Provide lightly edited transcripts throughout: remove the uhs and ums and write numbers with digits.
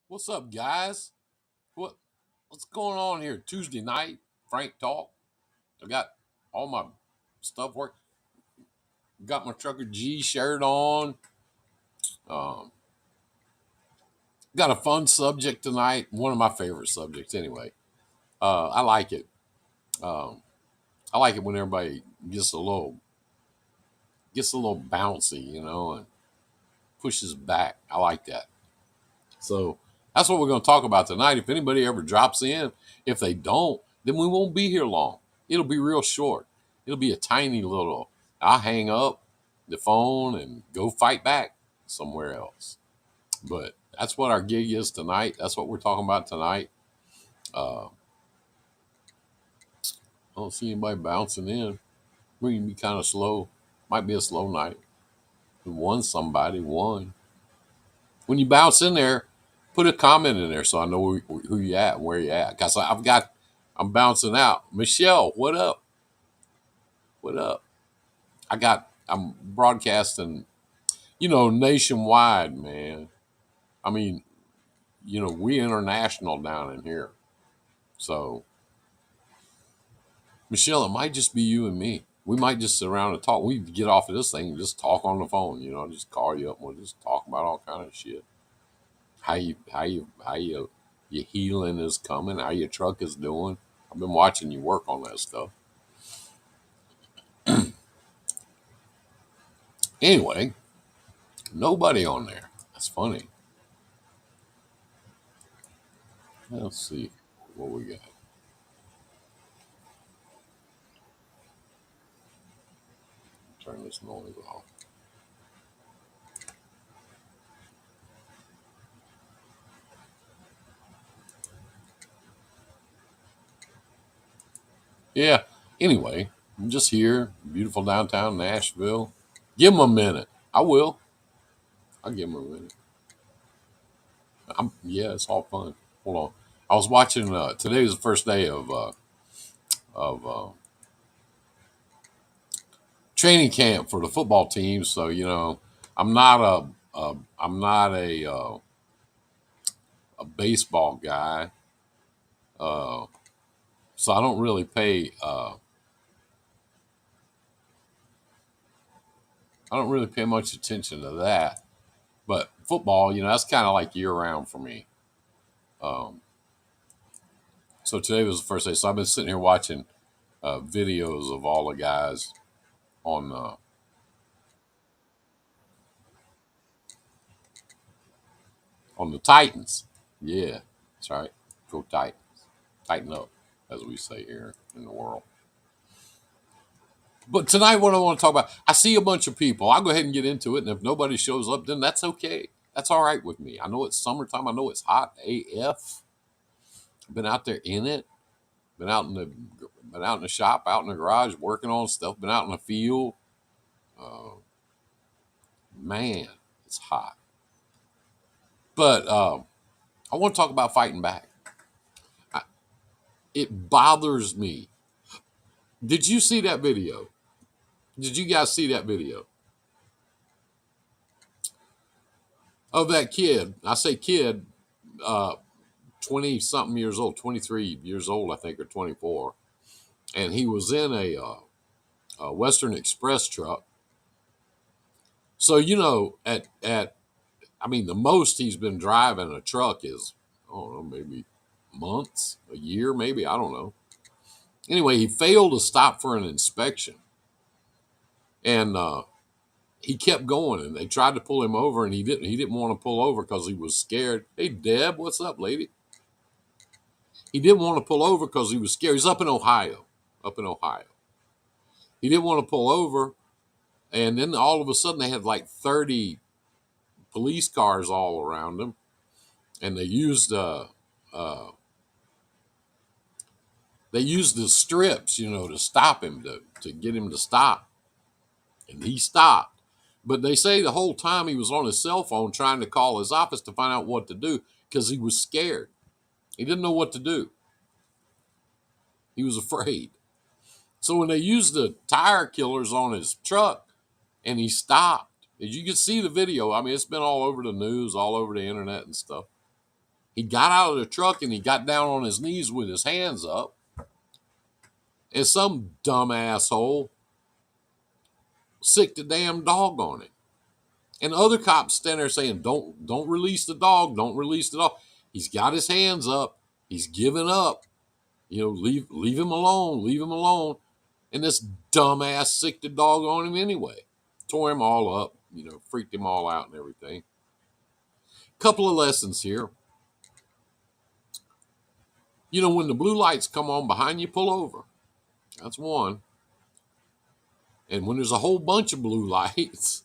What's up, guys? What what's going on here? Tuesday night, Frank Talk. I got all my stuff work. Got my Trucker G shirt on. Um, got a fun subject tonight. One of my favorite subjects, anyway. I like it. Um, I like it when everybody gets a little bouncy, and pushes back. I like that. So that's what we're going to talk about tonight. If anybody ever drops in, if they don't, then we won't be here long. It'll be real short. It'll be a tiny little. I'll hang up the phone and go fight back somewhere else. But that's what our gig is tonight. That's what we're talking about tonight. I don't see anybody bouncing in. We can be kind of slow. Might be a slow night. We won somebody. Won. When you bounce in there, put a comment in there so I know who you at and where you at. Cause I'm bouncing out. Michelle, what up? What up? I'm broadcasting, nationwide, man. I mean, we international down in here. So, Michelle, it might just be you and me. We might just sit around and talk. We get off of this thing and just talk on the phone. Just call you up and we'll just talk about all kind of shit. How your healing is coming, how your truck is doing. I've been watching you work on that stuff. Anyway, nobody on there. That's funny. Let's see what we got. Turn this noise off. Yeah. Anyway, I'm just here, beautiful downtown Nashville. Give them a minute. I will. I'll give them a minute. Yeah, it's all fun. Hold on. I was watching. Today was the first day of training camp for the football team. So I'm not a baseball guy. Uh, so I don't really pay. I don't really pay much attention to that. But football, that's kind of like year round for me. Um, so today was the first day. So I've been sitting here watching videos of all the guys on the Titans. Yeah, that's right. Go Titans. Tighten up, as we say here in the world. But tonight, what I want to talk about, I see a bunch of people. I'll go ahead and get into it. And if nobody shows up, then that's okay. That's all right with me. I know it's summertime. I know it's hot AF. Been out there in it. Been out in the been out in the shop, out in the garage, working on stuff. Been out in the field. Uh, man, it's hot. But I want to talk about fighting back. I, it bothers me. Did you see that video? Did you guys see that video of that kid? I say kid, 20 something years old, 23 years old, I think, or 24. And he was in a Western Express truck. So, I mean, the most he's been driving a truck is, I don't know, maybe months, a year, maybe. I don't know. Anyway, he failed to stop for an inspection. And he kept going, and they tried to pull him over, and he didn't. He didn't want to pull over because he was scared. Hey, Deb, what's up, lady? He didn't want to pull over because he was scared. He's up in Ohio. Up in Ohio. He didn't want to pull over, and then all of a sudden they had like 30 police cars all around him, and uh, they used the strips, to stop him to get him to stop, and he stopped. But they say the whole time he was on his cell phone trying to call his office to find out what to do because he was scared. He didn't know what to do. He was afraid. So when they used the tire killers on his truck and he stopped, as you can see the video, I mean, it's been all over the news, all over the internet and stuff. He got out of the truck and he got down on his knees with his hands up. And some dumb asshole sicked the damn dog on him. And other cops stand there saying, don't release the dog. Don't release the dog. He's got his hands up. He's given up. Leave him alone. Leave him alone. And this dumbass sicked the dog on him anyway. Tore him all up, freaked him all out and everything. Couple of lessons here. When the blue lights come on behind you, pull over. That's one. And when there's a whole bunch of blue lights,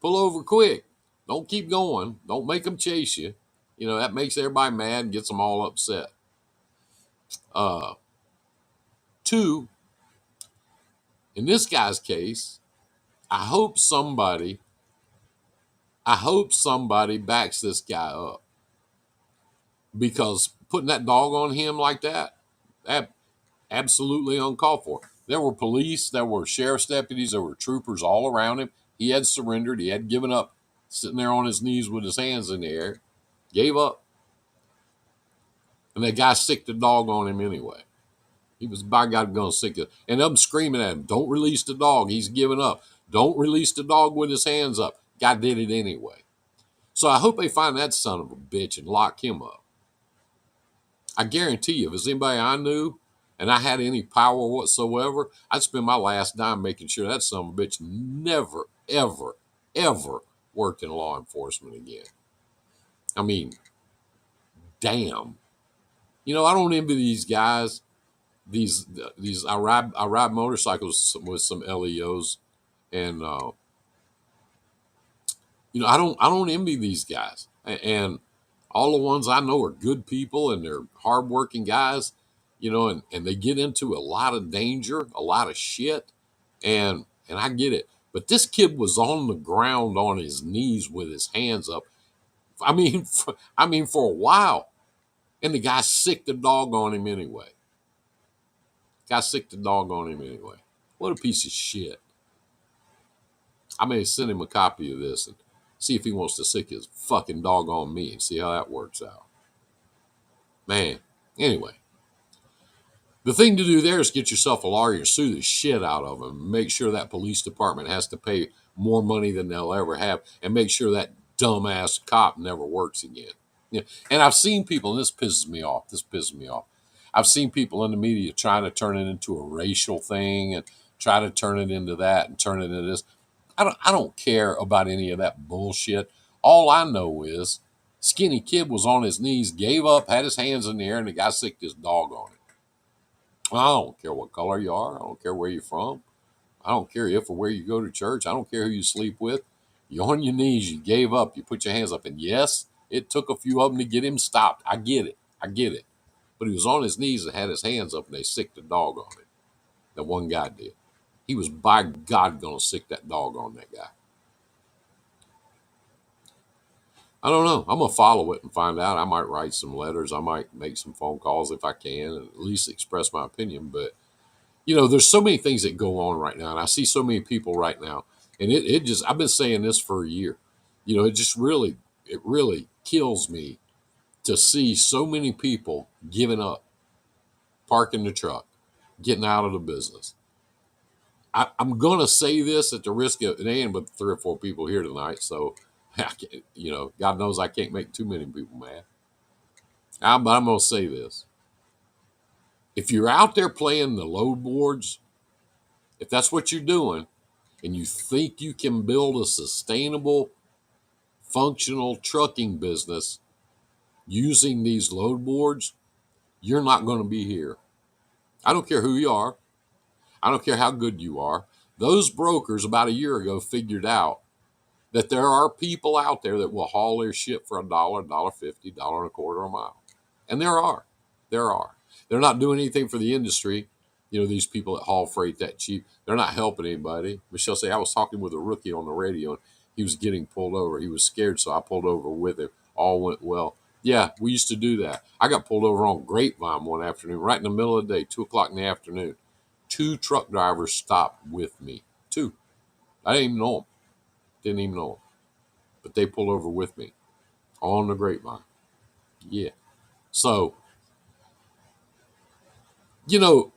pull over quick. Don't keep going. Don't make them chase you. That makes everybody mad and gets them all upset. Two, in this guy's case, I hope somebody backs this guy up, because putting that dog on him like that absolutely uncalled for. There were police, there were sheriff's deputies, there were troopers all around him. He had surrendered. He had given up, sitting there on his knees with his hands in the air, gave up. And that guy sicked the dog on him anyway. He was, by God, going to sick it. And them screaming at him, don't release the dog. He's giving up. Don't release the dog with his hands up. Guy did it anyway. So I hope they find that son of a bitch and lock him up. I guarantee you, if there's anybody I knew and I had any power whatsoever, I'd spend my last dime making sure that son of a bitch never, ever, ever worked in law enforcement again. I mean, damn. I don't envy these guys. I ride motorcycles with some LEOs, and I don't envy these guys. And all the ones I know are good people and they're hardworking guys, and they get into a lot of danger, a lot of shit, and I get it. But this kid was on the ground on his knees with his hands up. I mean, for a while, and the guy sicked the dog on him anyway. What a piece of shit. I may send him a copy of this and see if he wants to sick his fucking dog on me and see how that works out. Man, anyway. The thing to do there is get yourself a lawyer and sue the shit out of him. Make sure that police department has to pay more money than they'll ever have, and make sure that dumbass cop never works again. Yeah. And I've seen people, and this pisses me off. I've seen people in the media trying to turn it into a racial thing and try to turn it into that and turn it into this. I don't care about any of that bullshit. All I know is skinny kid was on his knees, gave up, had his hands in the air, and the guy sicked his dog on him. I don't care what color you are. I don't care where you're from. I don't care if or where you go to church. I don't care who you sleep with. You're on your knees. You gave up. You put your hands up. And yes, it took a few of them to get him stopped. I get it. But he was on his knees and had his hands up, and they sicked the dog on him. That one guy did. He was, by God, going to sick that dog on that guy. I don't know. I'm going to follow it and find out. I might write some letters. I might make some phone calls if I can, and at least express my opinion. But, there's so many things that go on right now. And I see so many people right now. And it just, I've been saying this for a year. It really kills me to see so many people giving up, parking the truck, getting out of the business. I'm going to say this at the risk of, it ain't but 3 or 4 people here tonight. So, God knows I can't make too many people mad. But I'm going to say this. If you're out there playing the load boards, if that's what you're doing, and you think you can build a sustainable, functional trucking business using these load boards, you're not going to be here. I don't care who you are. I don't care how good you are. Those brokers about a year ago figured out that there are people out there that will haul their shit for $1, $1.50, $1.25 a mile. And there are. They're not doing anything for the industry. These people that haul freight that cheap, they're not helping anybody. Michelle say, I was talking with a rookie on the radio, and he was getting pulled over. He was scared, so I pulled over with him. All went well. Yeah, we used to do that. I got pulled over on Grapevine one afternoon, right in the middle of the day, 2 o'clock in the afternoon. 2 truck drivers stopped with me. 2. I didn't even know them. But they pulled over with me on the Grapevine. Yeah. So, you know,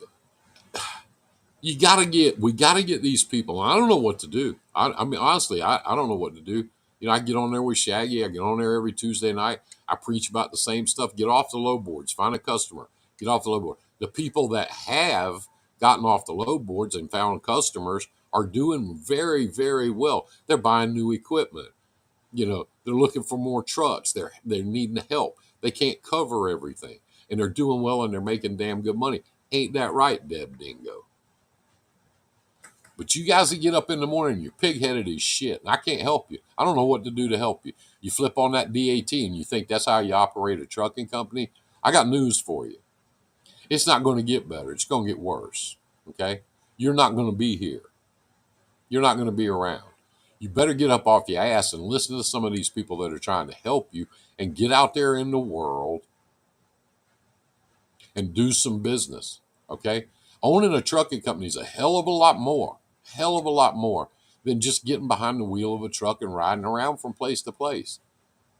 we got to get these people. I don't know what to do. I mean, honestly, I don't know what to do. I get on there with Shaggy. I get on there every Tuesday night. I preach about the same stuff. Get off the low boards. Find a customer. Get off the low board. The people that have gotten off the low boards and found customers are doing very, very well. They're buying new equipment. They're looking for more trucks. They're needing help. They can't cover everything, and they're doing well and they're making damn good money. Ain't that right, Deb Dingo? But you guys that get up in the morning, you're pig-headed as shit, and I can't help you. I don't know what to do to help you. You flip on that DAT and you think that's how you operate a trucking company. I got news for you. It's not going to get better. It's going to get worse. Okay? You're not going to be here. You're not going to be around. You better get up off your ass and listen to some of these people that are trying to help you and get out there in the world and do some business. Okay? Owning a trucking company is a hell of a lot more than just getting behind the wheel of a truck and riding around from place to place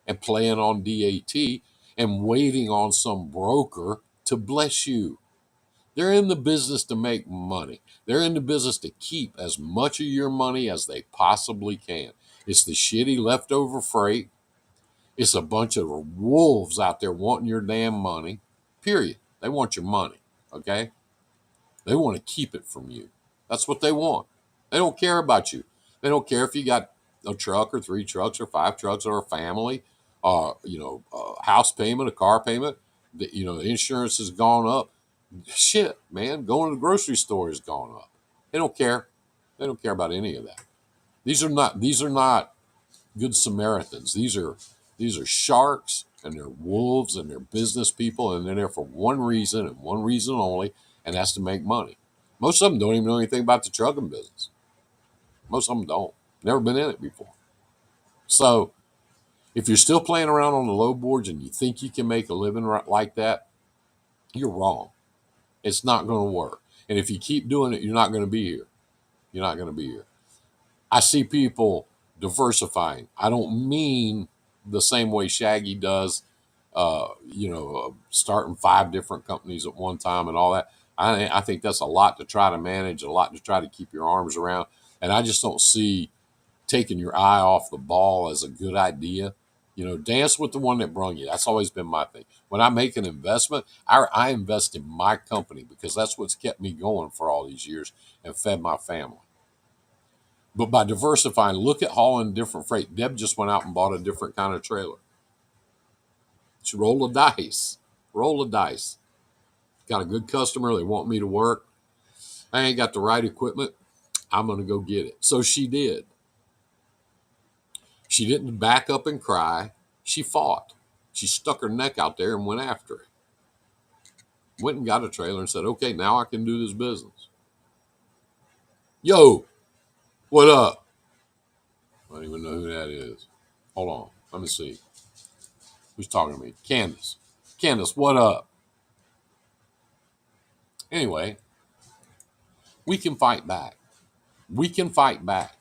and playing on DAT and waiting on some broker to bless you. They're in the business to make money. They're in the business to keep as much of your money as they possibly can. It's the shitty leftover freight. It's a bunch of wolves out there wanting your damn money. Period. They want your money. Okay? They want to keep it from you. That's what they want. They don't care about you. They don't care if you got a truck or 3 trucks or 5 trucks or a family, a house payment, a car payment. The insurance has gone up. Shit, man, going to the grocery store has gone up. They don't care. They don't care about any of that. These are not good Samaritans. These are sharks and they're wolves and they're business people and they're there for one reason and one reason only, and that's to make money. Most of them don't even know anything about the trucking business. Most of them don't. Never been in it before. So if you're still playing around on the low boards and you think you can make a living like that, you're wrong. It's not going to work. And if you keep doing it, you're not going to be here. You're not going to be here. I see people diversifying. I don't mean the same way Shaggy does, starting 5 different companies at one time and all that. I think that's a lot to try to manage, a lot to try to keep your arms around. And I just don't see taking your eye off the ball as a good idea. Dance with the one that brung you. That's always been my thing. When I make an investment, I invest in my company because that's what's kept me going for all these years and fed my family. But by diversifying, look at hauling different freight. Deb just went out and bought a different kind of trailer. She rolled the dice. Roll the dice. Got a good customer. They want me to work. I ain't got the right equipment. I'm going to go get it. So she did. She didn't back up and cry. She fought. She stuck her neck out there and went after it. Went and got a trailer and said, okay, now I can do this business. Yo, what up? I don't even know who that is. Hold on. Let me see. Who's talking to me? Candace. Candace, what up? Anyway, we can fight back. We can fight back.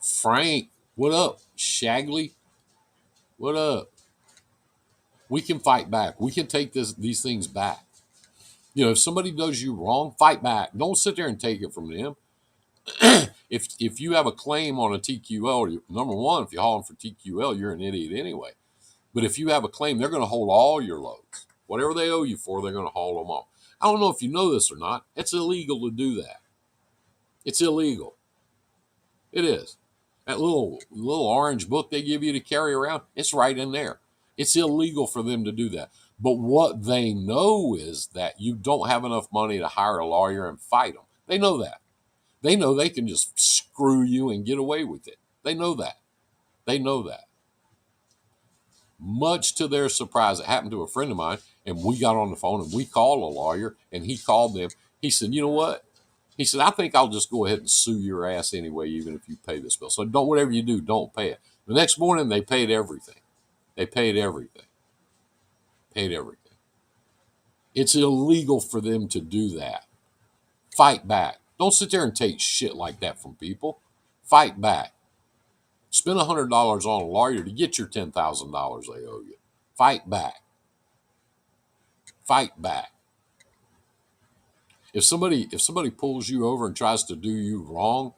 Frank, what up? Shagley, what up? We can fight back. We can take these things back. If somebody does you wrong, fight back. Don't sit there and take it from them. If you have a claim on a TQL, number one, if you're hauling for TQL, you're an idiot anyway. But if you have a claim, they're going to hold all your loads. Whatever they owe you for, they're going to haul them off. I don't know if you know this or not. It's illegal to do that. It's illegal. It is. That little orange book they give you to carry around, it's right in there. It's illegal for them to do that. But what they know is that you don't have enough money to hire a lawyer and fight them. They know that. They know they can just screw you and get away with it. They know that. They know that. Much to their surprise, it happened to a friend of mine, and we got on the phone and we called a lawyer, and he called them. He said, you know what? He said, I think I'll just go ahead and sue your ass anyway, even if you pay this bill. So whatever you do, don't pay it. The next morning, they paid everything. They paid everything. Paid everything. It's illegal for them to do that. Fight back. Don't sit there and take shit like that from people. Fight back. Spend $100 on a lawyer to get your $10,000 they owe you. Fight back. fight back. If somebody pulls you over and tries to do you wrong,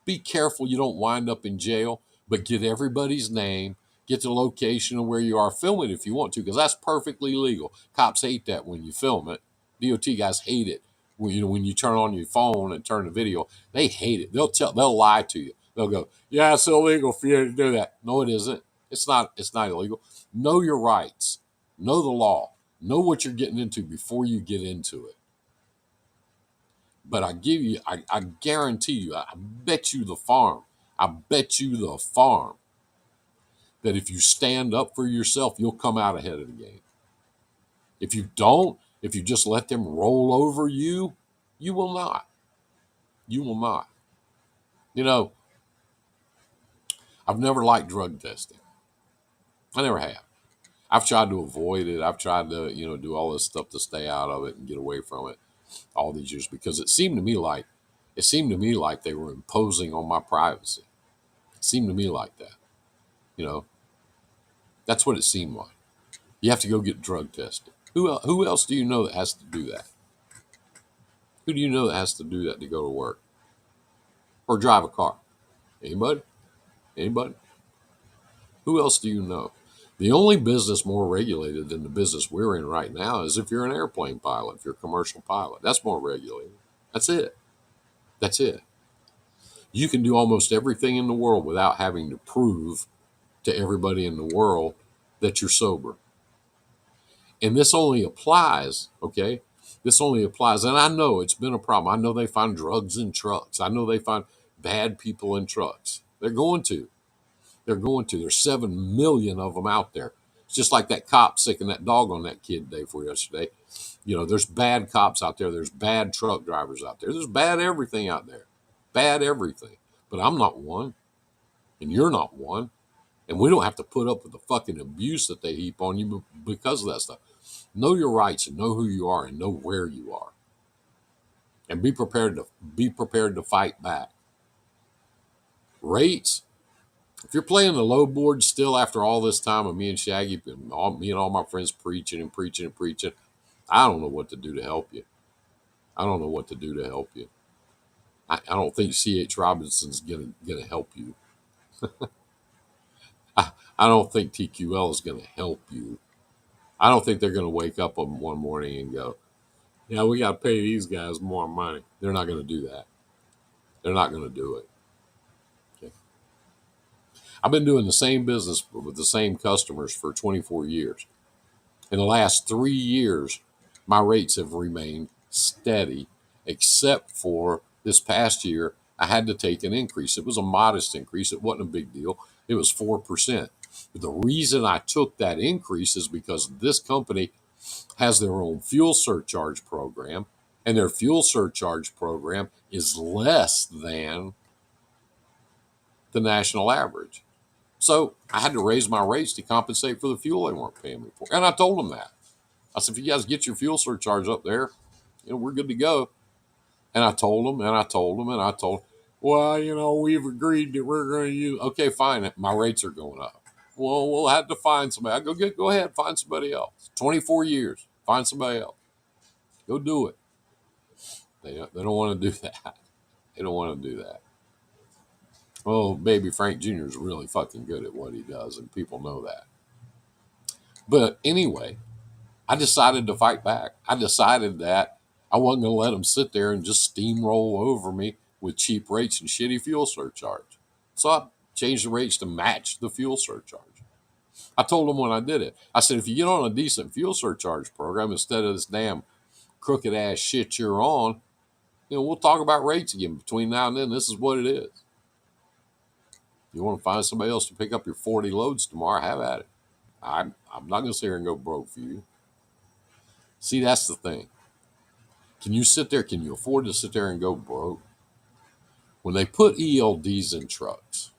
be careful you don't wind up in jail, but get everybody's name, get the location of where you are. Film it if you want to, because that's perfectly legal. Cops hate that when you film it. DOT guys hate it when you turn on your phone and turn the video. They hate it. They'll lie to you. They'll go, yeah, it's illegal for you to do that. No, it isn't. It's not illegal. Know your rights. Know the law. Know what you're getting into before you get into it. But I guarantee you, I bet you the farm, that if you stand up for yourself, you'll come out ahead of the game. If you don't, if you just let them roll over you, you will not. You will not. You know, I've never liked drug testing. I never have. I've tried to avoid it. I've tried to, do all this stuff to stay out of it and get away from it all these years, because it seemed to me like they were imposing on my privacy. It seemed to me like that. You know, that's what it seemed like. You have to go get drug tested. Who else do you know that has to do that? Who do you know that has to do that to go to work or drive a car? Anybody? Anybody? Who else do you know? The only business more regulated than the business we're in right now is if you're an airplane pilot, if you're a commercial pilot. That's more regulated. That's it. That's it. You can do almost everything in the world without having to prove to everybody in the world that you're sober. And this only applies, okay? This only applies, and I know it's been a problem. I know they find drugs in trucks. I know they find bad people in trucks. They're going to. There's 7 million of them out there. It's just like that cop sicking that dog on that kid day for yesterday. There's bad cops out there. There's bad truck drivers out there. There's bad everything out there. Bad everything. But I'm not one, and you're not one. And we don't have to put up with the fucking abuse that they heap on you because of that stuff. Know your rights and know who you are and know where you are. And be prepared to fight back. Rates, if you're playing the low board still after all this time of me and Shaggy and me and all my friends preaching, I don't know what to do to help you. I don't think C.H. Robinson's gonna help you. I don't think TQL is gonna help you. I don't think they're gonna wake up one morning and go, yeah, we got to pay these guys more money. They're not going to do that. They're not going to do it. Okay. I've been doing the same business with the same customers for 24 years. In the last 3 years, my rates have remained steady, except for this past year, I had to take an increase. It was a modest increase. It wasn't a big deal. It was 4%. But the reason I took that increase is because this company has their own fuel surcharge program, and their fuel surcharge program is less than the national average. So I had to raise my rates to compensate for the fuel they weren't paying me for. And I told them that. I said, if you guys get your fuel surcharge up there, we're good to go. And I told them, well, we've agreed that we're going to use, okay, fine. My rates are going up. Well, we'll have to find somebody. I go ahead, find somebody else. 24 years, find somebody else. Go do it. They don't want to do that. They don't want to do that. Oh, baby Frank Jr. is really fucking good at what he does, and people know that. But anyway, I decided to fight back. I decided that I wasn't going to let them sit there and just steamroll over me with cheap rates and shitty fuel surcharge. So I changed the rates to match the fuel surcharge. I told them when I did it, I said, if you get on a decent fuel surcharge program instead of this damn crooked ass shit you're on, we'll talk about rates again. Between now and then, this is what it is. You want to find somebody else to pick up your 40 loads tomorrow, have at it. I'm not going to sit here and go broke for you. See, that's the thing. Can you afford to sit there and go broke? When they put ELDs in trucks,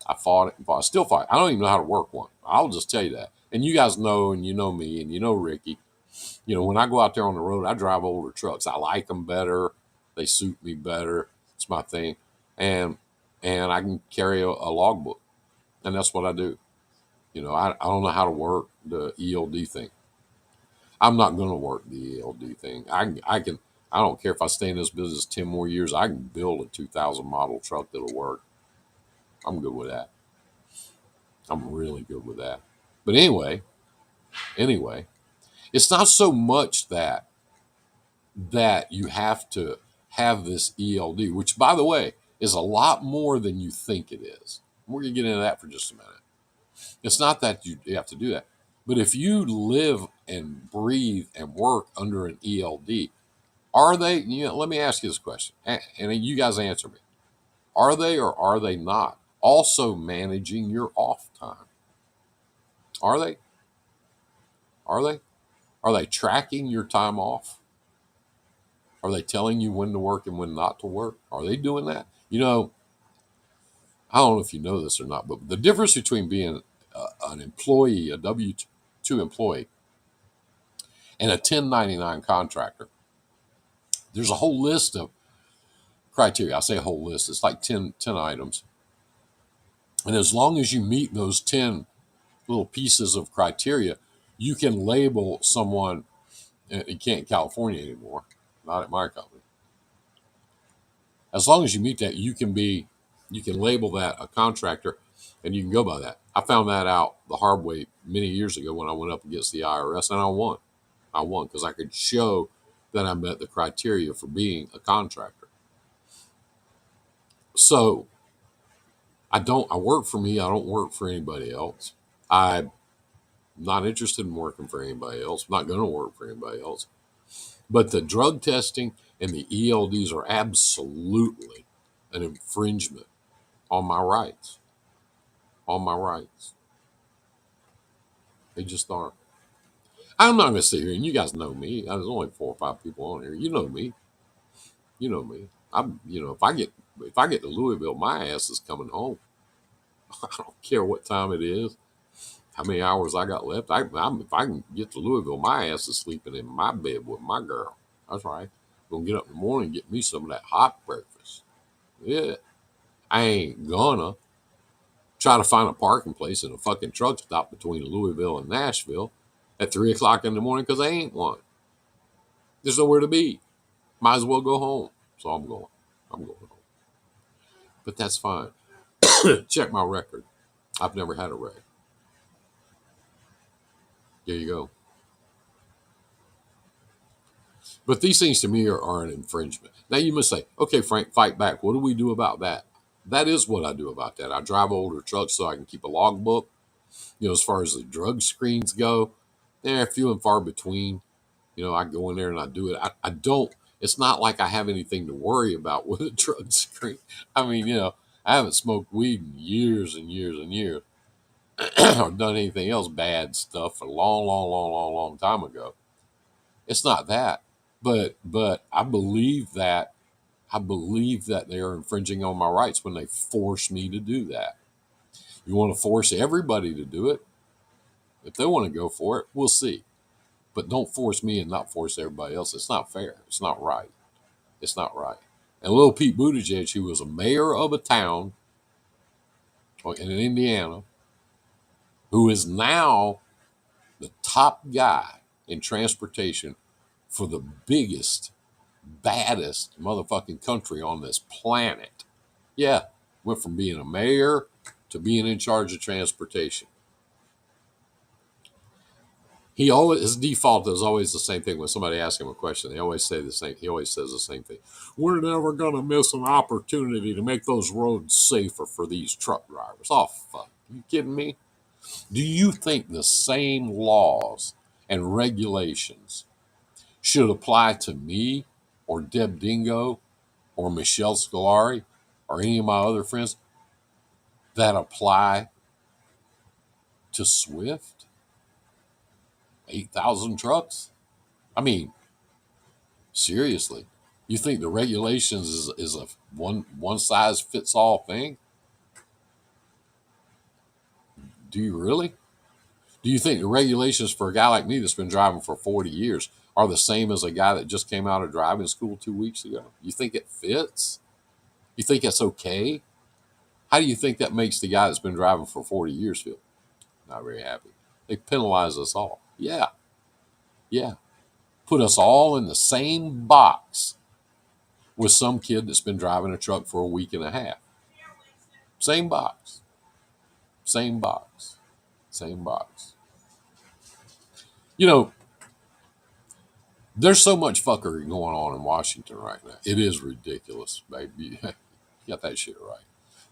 I fought it and fought. I still fight. I don't even know how to work one. I'll just tell you that. And you guys know, and you know me, and you know Ricky. When I go out there on the road, I drive older trucks. I like them better. They suit me better. It's my thing. And I can carry a logbook. And that's what I do. I don't know how to work the ELD thing. I'm not going to work the ELD thing. I can. I don't care if I stay in this business 10 more years. I can build a 2000 model truck that'll work. I'm good with that. I'm really good with that. But anyway, it's not so much that you have to have this ELD, which, by the way, is a lot more than you think it is. We're going to get into that for just a minute. It's not that you have to do that. But if you live and breathe and work under an ELD, are they, let me ask you this question, and you guys answer me. Are they or are they not also managing your off time? Are they? Are they? Are they tracking your time off? Are they telling you when to work and when not to work? Are they doing that? I don't know if you know this or not, but the difference between being an employee, a W 2 employee, and a 1099 contractor, there's a whole list of criteria. I say a whole list, it's like 10 items. And as long as you meet those 10 little pieces of criteria, you can label someone. You can't in California anymore, not at my company. As long as you meet that, you can label that a contractor, and you can go by that. I found that out the hard way many years ago when I went up against the IRS, and I won. I won because I could show that I met the criteria for being a contractor. So I work for me. I don't work for anybody else. I'm not interested in working for anybody else. I'm not going to work for anybody else. But the drug testing and the ELDs are absolutely an infringement on my rights. On my rights. They just are. I'm not going to sit here, and you guys know me. There's only 4 or 5 people on here. You know me. You know me. If I get to Louisville, my ass is coming home. I don't care what time it is, how many hours I got left. If I can get to Louisville, my ass is sleeping in my bed with my girl. That's right. I'm gonna get up in the morning and get me some of that hot breakfast. Yeah, I ain't gonna try to find a parking place in a fucking truck stop between Louisville and Nashville at 3 o'clock in the morning because I ain't one. There's nowhere to be. Might as well go home. So I'm going. I'm going home. But that's fine. Check my record. I've never had a wreck. There you go. But these things to me are an infringement. Now you must say, okay, Frank, fight back. What do we do about that? That is what I do about that. I drive older trucks so I can keep a logbook. As far as the drug screens go, they're few and far between. I go in there and I do it. I don't, it's not like I have anything to worry about with a drug screen. I mean, I haven't smoked weed in years and years and years or done anything else bad stuff a long, long, long, long, long time ago. It's not that. But I believe that they are infringing on my rights when they force me to do that. You want to force everybody to do it? If they want to go for it, we'll see. But don't force me and not force everybody else. It's not fair. It's not right. It's not right. And little Pete Buttigieg, who was a mayor of a town in Indiana, who is now the top guy in transportation for the biggest, baddest motherfucking country on this planet. Yeah, went from being a mayor to being in charge of transportation. His default is always the same thing. When somebody asks him a question, he always says the same thing. We're never going to miss an opportunity to make those roads safer for these truck drivers. Oh, fuck. You kidding me? Do you think the same laws and regulations should apply to me or Deb Dingo or Michelle Scolari or any of my other friends that apply to Swift? 8,000 trucks? I mean, seriously, you think the regulations is a one size fits all thing? Do you really? Do you think the regulations for a guy like me that's been driving for 40 years are the same as a guy that just came out of driving school 2 weeks ago? You think it fits? You think that's okay? How do you think that makes the guy that's been driving for 40 years feel? Not very happy. They penalize us all. Yeah. Yeah. Put us all in the same box with some kid that's been driving a truck for a week and a half. Same box. Same box. Same box. You know, there's so much fuckery going on in Washington right now. It is ridiculous, baby. You got that shit right.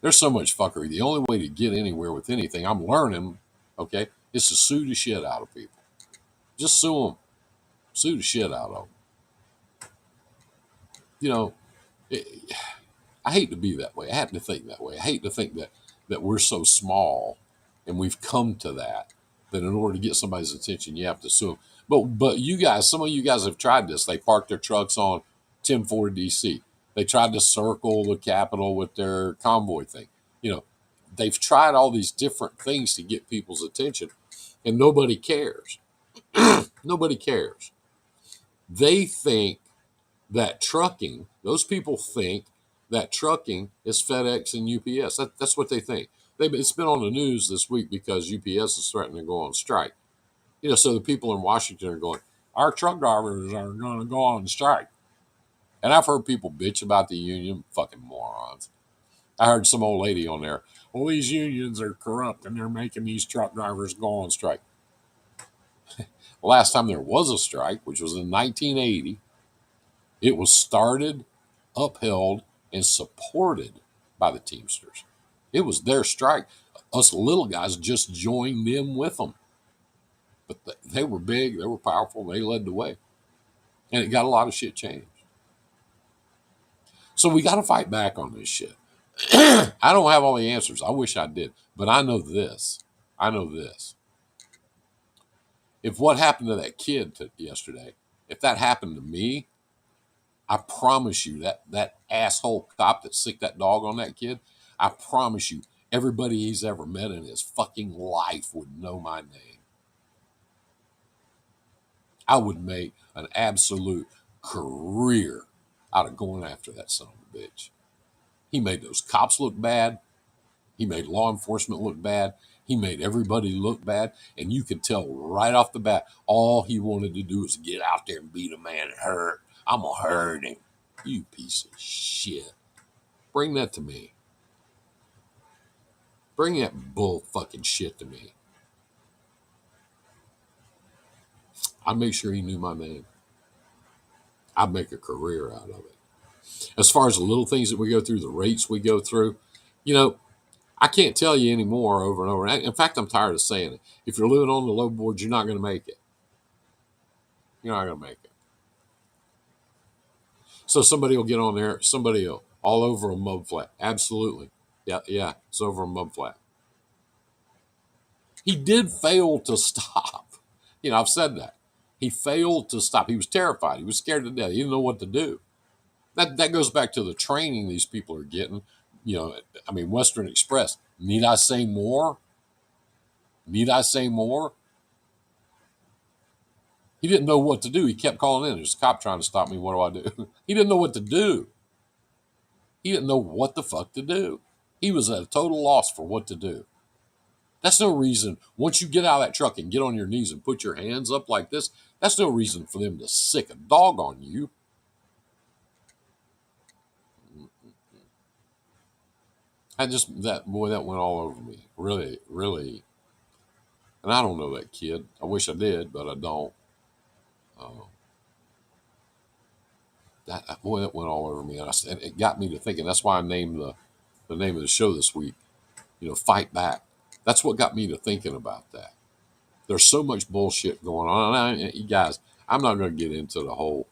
There's so much fuckery. The only way to get anywhere with anything, I'm learning, okay, is to sue the shit out of people. Just sue them. Sue the shit out of them. You know, it, I hate to be that way. I hate to think that way. I hate to think that we're so small and we've come to that in order to get somebody's attention, you have to sue them. But you guys, some of you guys have tried this. They parked their trucks on 1040 DC. They tried to circle the Capitol with their convoy thing. You know, they've tried all these different things to get people's attention, and nobody cares. Nobody cares. They think that trucking, those people think that trucking is FedEx and UPS. That's what they think. It's been on the news this week because UPS is threatening to go on strike. You know, so the people in Washington are going, our truck drivers are going to go on strike. And I've heard people bitch about the union, fucking morons. I heard some old lady on there, well, these unions are corrupt and they're making these truck drivers go on strike. The last time there was a strike, which was in 1980, it was started, upheld, and supported by the Teamsters. It was their strike. Us little guys just joined them with them. But they were big, they were powerful, they led the way. And it got a lot of shit changed. So we got to fight back on this shit. I don't have all the answers. I wish I did. But I know this. I know this. If what happened to that kid yesterday, if that happened to me, I promise you that asshole cop that sicked that dog on that kid, I promise you, everybody he's ever met in his fucking life would know my name. I would make an absolute career out of going after that son of a bitch. He made those cops look bad. He made law enforcement look bad. He made everybody look bad. And you could tell right off the bat, all he wanted to do was get out there and beat a man and hurt. I'm going to hurt him. You piece of shit. Bring that to me. Bring that bull fucking shit to me. I'd make sure he knew my name. I'd make a career out of it. As far as the little things that we go through, the rates we go through, you know, I can't tell you anymore over and over. In fact, I'm tired of saying it. If you're living on the low board, you're not going to make it. You're not going to make it. So somebody will get on there, somebody will, all over a mud flat. Absolutely. Yeah, it's over a mud flat. He did fail to stop. You know, I've said that. He failed to stop. He was terrified. He was scared to death. He didn't know what to do. That goes back to the training these people are getting. You know, I mean, Western Express. Need I say more? Need I say more? He didn't know what to do. He kept calling in. There's a cop trying to stop me. What do I do? He didn't know what to do. He didn't know what the fuck to do. He was at a total loss for what to do. That's no reason. Once you get out of that truck and get on your knees and put your hands up like this, that's no reason for them to sick a dog on you. That went all over me. Really, really. And I don't know that kid. I wish I did, but I don't. That went all over me. And it got me to thinking. That's why I named the name of the show this week, you know, Fight Back. That's what got me to thinking about that. There's so much bullshit going on. And you guys, I'm not going to get into the whole,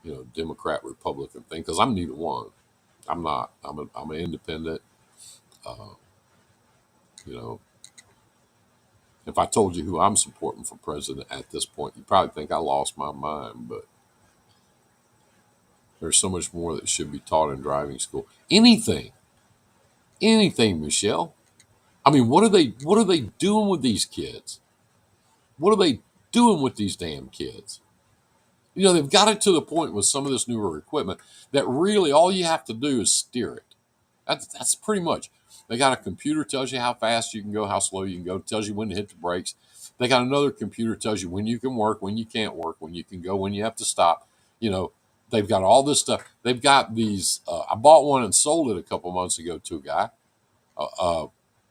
you know, Democrat Republican thing because I'm neither one. I'm not. I'm an independent. You know, if I told you who I'm supporting for president at this point, you'd probably think I lost my mind. But there's so much more that should be taught in driving school. Anything, Michelle. I mean, what are they doing with these kids? What are they doing with these damn kids? You know, they've got it to the point with some of this newer equipment that really all you have to do is steer it. That's pretty much They got a computer tells you how fast you can go, how slow you can go, tells you when to hit the brakes. They got another computer tells you when you can work, when you can't work, when you can go, when you have to stop. You know, they've got all this stuff. They've got these. I bought one and sold it a couple months ago to a guy. Uh, uh,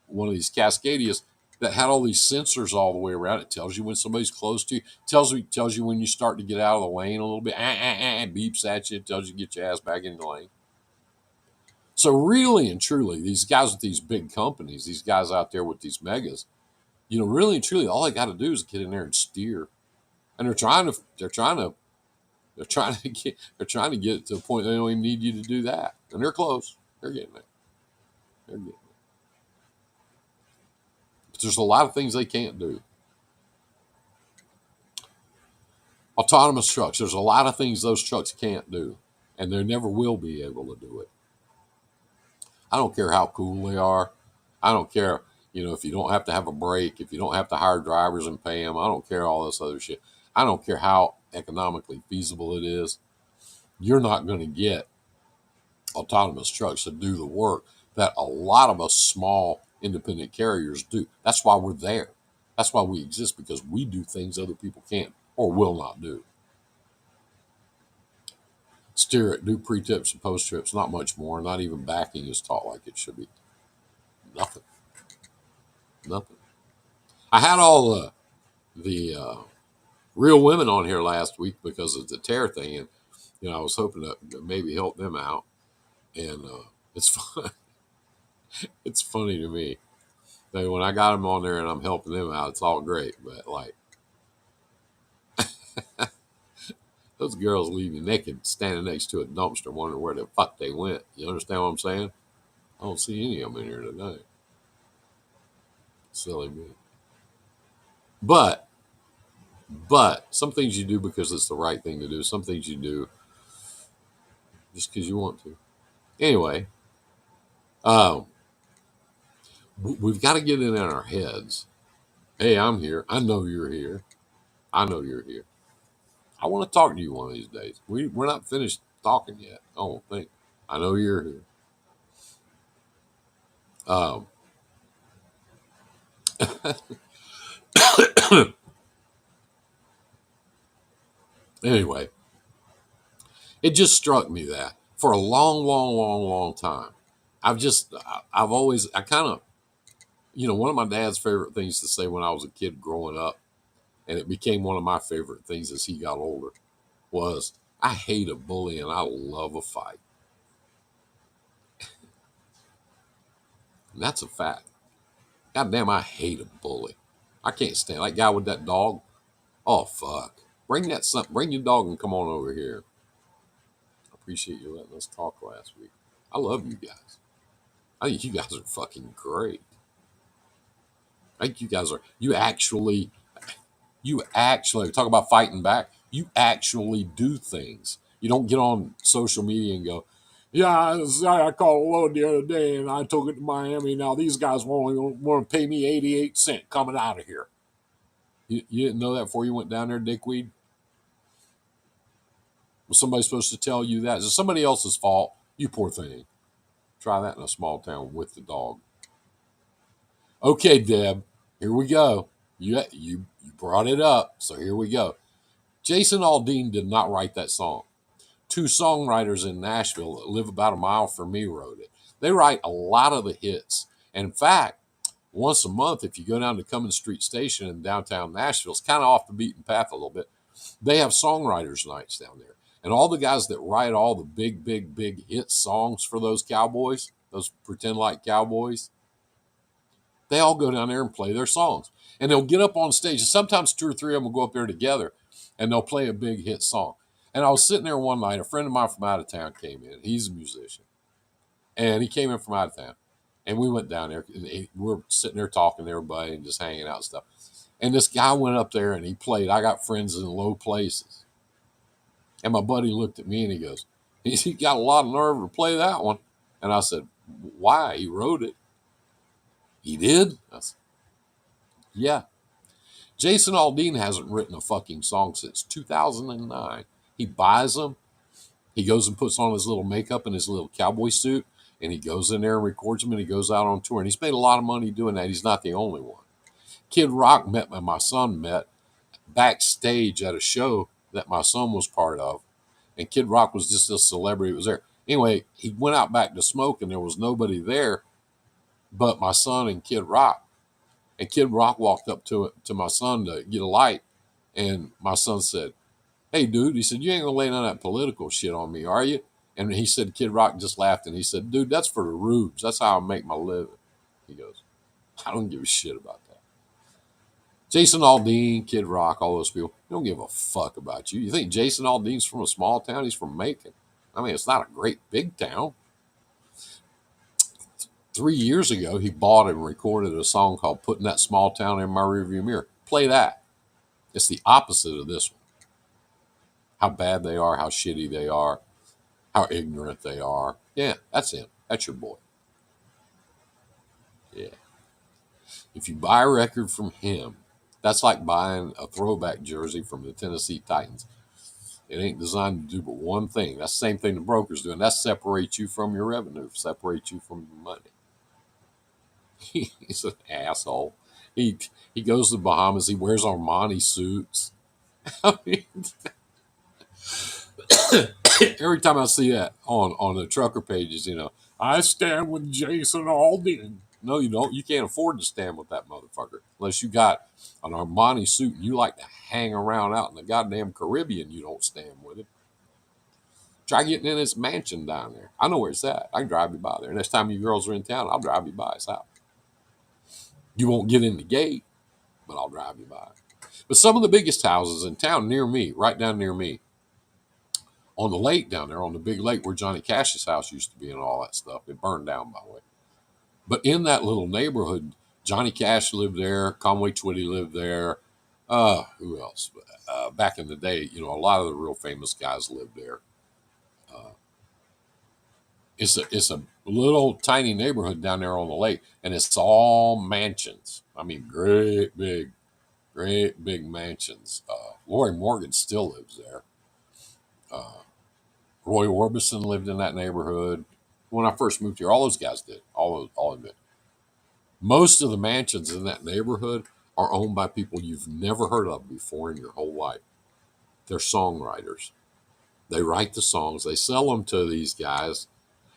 one of these Cascadias that had all these sensors all the way around. It tells you when somebody's close to you. Tells you when you start to get out of the lane a little bit. Beeps at you. It tells you to get your ass back in the lane. So really and truly, these guys with these big companies, these guys out there with these megas, really and truly, all they got to do is get in there and steer. And they're trying to get it to a point they don't even need you to do that. And they're close. They're getting there. They're getting there. But there's a lot of things they can't do. Autonomous trucks. There's a lot of things those trucks can't do, and they never will be able to do it. I don't care how cool they are. I don't care, if you don't have to have a brake, if you don't have to hire drivers and pay them. I don't care all this other shit. I don't care how economically feasible it is. You're not going to get autonomous trucks to do the work that a lot of us small independent carriers do. That's why we're there. That's why we exist, because we do things other people can't or will not do. Steer it, do pre-tips and post-trips, not much more. Not even backing is taught like it should be. Nothing. I had all the real women on here last week because of the tear thing, and I was hoping to maybe help them out. And it's fun. It's funny to me that when I got them on there and I'm helping them out, it's all great. But like those girls leave you naked, standing next to a dumpster, wondering where the fuck they went. You understand what I'm saying? I don't see any of them in here tonight. Silly me. But some things you do because it's the right thing to do. Some things you do just because you want to. Anyway, we've got to get it in our heads. Hey, I'm here. I know you're here. I know you're here. I want to talk to you one of these days. We're not finished talking yet. I don't think. I know you're here. Anyway, it just struck me that for a long time, I kind of, one of my dad's favorite things to say when I was a kid growing up, and it became one of my favorite things as he got older, was I hate a bully and I love a fight. And that's a fact. God damn, I hate a bully. I can't stand that guy with that dog. Oh fuck! Bring your dog and come on over here. I appreciate you letting us talk last week. I love you guys. I think you guys are fucking great. I think you guys are. You actually talk about fighting back. You actually do things. You don't get on social media and go, "Yeah, I called a load the other day and I took it to Miami. Now these guys want to pay me 88 cents coming out of here." You didn't know that before you went down there, dickweed? Was somebody supposed to tell you that? Is it somebody else's fault? You poor thing. Try that in a small town with the dog. Okay, Deb, here we go. You brought it up, so here we go. Jason Aldean did not write that song. Two songwriters in Nashville that live about a mile from me wrote it. They write a lot of the hits. And in fact, once a month, if you go down to Cummins Street Station in downtown Nashville, it's kind of off the beaten path a little bit. They have songwriters nights down there. And all the guys that write all the big hit songs for those cowboys, those pretend like cowboys, they all go down there and play their songs. And they'll get up on stage. And sometimes two or three of them will go up there together and they'll play a big hit song. And I was sitting there one night. A friend of mine from out of town came in. He's a musician. And he came in from out of town. And we went down there. And we're sitting there talking to everybody and just hanging out and stuff. And this guy went up there and he played I Got Friends in Low Places. And my buddy looked at me and he goes, he got a lot of nerve to play that one. And I said, why? He wrote it. He did? I said, yeah. Jason Aldean hasn't written a fucking song since 2009. He buys them. He goes and puts on his little makeup and his little cowboy suit. And he goes in there and records them, and he goes out on tour. And he's made a lot of money doing that. He's not the only one. Kid Rock met my son met backstage at a show that my son was part of. And Kid Rock was just a celebrity who was there. Anyway, he went out back to smoke, and there was nobody there but my son and Kid Rock. And Kid Rock walked up to my son to get a light. And my son said, "Hey, dude," he said, "you ain't gonna lay none of that political shit on me, are you?" And he said, Kid Rock just laughed, and he said, "Dude, that's for the rubes. That's how I make my living." He goes, "I don't give a shit about that." Jason Aldean, Kid Rock, all those people, they don't give a fuck about you. You think Jason Aldean's from a small town? He's from Macon. I mean, it's not a great big town. 3 years ago, he bought and recorded a song called "Putting That Small Town in My Rearview Mirror." Play that. It's the opposite of this one. How bad they are, how shitty they are, how ignorant they are. Yeah, that's him. That's your boy. Yeah. If you buy a record from him, that's like buying a throwback jersey from the Tennessee Titans. It ain't designed to do but one thing. That's the same thing the broker's doing. That separates you from your revenue, separates you from your money. He's an asshole. He he goes to the Bahamas. He wears Armani suits. I mean, every time I see that on the trucker pages, I stand with Jason Aldean. No, you don't. You can't afford to stand with that motherfucker unless you got an Armani suit and you like to hang around out in the goddamn Caribbean. You don't stand with him. Try getting in his mansion down there. I know where it's at. I can drive you by there. Next time you girls are in town, I'll drive you by his house. You won't get in the gate, but I'll drive you by. But some of the biggest houses in town near me, right down near me, on the lake down there, on the big lake where Johnny Cash's house used to be and all that stuff. It burned down, by the way. But in that little neighborhood, Johnny Cash lived there. Conway Twitty lived there. Who else? Back in the day, a lot of the real famous guys lived there. Uh, it's a little tiny neighborhood down there on the lake, and it's all mansions. I mean, great big mansions. Lori Morgan still lives there. Uh, Roy Orbison lived in that neighborhood when I first moved here. All those guys did. All of it. Most of the mansions in that neighborhood are owned by people you've never heard of before in your whole life. They're songwriters. They write the songs. They sell them to these guys,